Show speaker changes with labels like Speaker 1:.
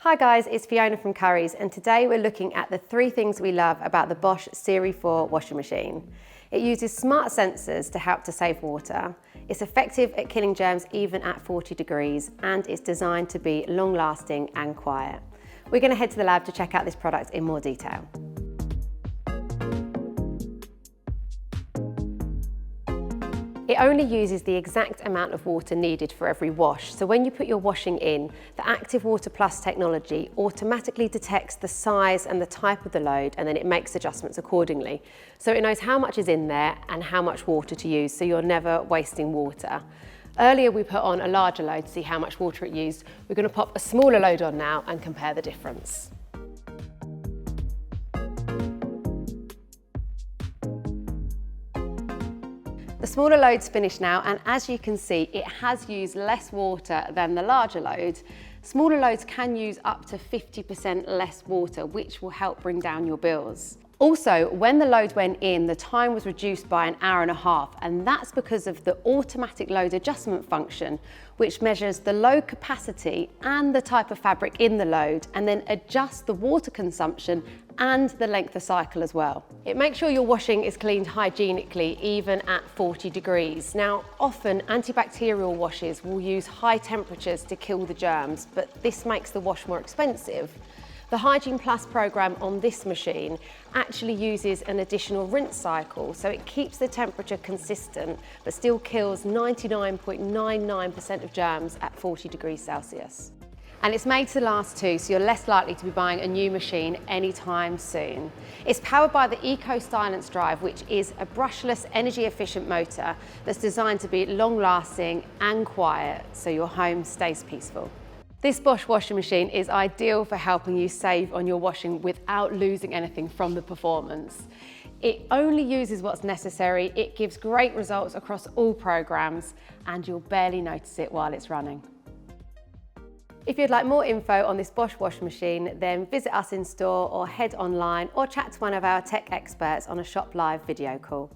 Speaker 1: Hi guys, it's Fiona from Currys, and today we're looking at the 3 things we love about the BOSCH Serie 4 washing machine. It uses smart sensors to help to save water. It's effective at killing germs even at 40 degrees, and it's designed to be long-lasting and quiet. We're going to head to the lab to check out this product in more detail. It only uses the exact amount of water needed for every wash. So when you put your washing in, the Active Water Plus technology automatically detects the size and the type of the load, and then it makes adjustments accordingly. So it knows how much is in there and how much water to use, so you're never wasting water. Earlier we put on a larger load to see how much water it used. We're going to pop a smaller load on now and compare the difference. The smaller load's finished now, and as you can see, it has used less water than the larger load. Smaller loads can use up to 50% less water, which will help bring down your bills. Also, when the load went in, the time was reduced by 1.5 hours, and that's because of the automatic load adjustment function, which measures the load capacity and the type of fabric in the load, and then adjusts the water consumption and the length of cycle as well. It makes sure your washing is cleaned hygienically, even at 40 degrees. Now, often antibacterial washes will use high temperatures to kill the germs, but this makes the wash more expensive. The Hygiene Plus program on this machine actually uses an additional rinse cycle, so it keeps the temperature consistent, but still kills 99.99% of germs at 40 degrees Celsius. And it's made to last too, so you're less likely to be buying a new machine anytime soon. It's powered by the Eco Silence Drive, which is a brushless, energy-efficient motor that's designed to be long-lasting and quiet, so your home stays peaceful. This BOSCH washing machine is ideal for helping you save on your washing without losing anything from the performance. It only uses what's necessary, it gives great results across all programs, and you'll barely notice it while it's running. If you'd like more info on this BOSCH washing machine, then visit us in store or head online or chat to one of our tech experts on a Shop Live video call.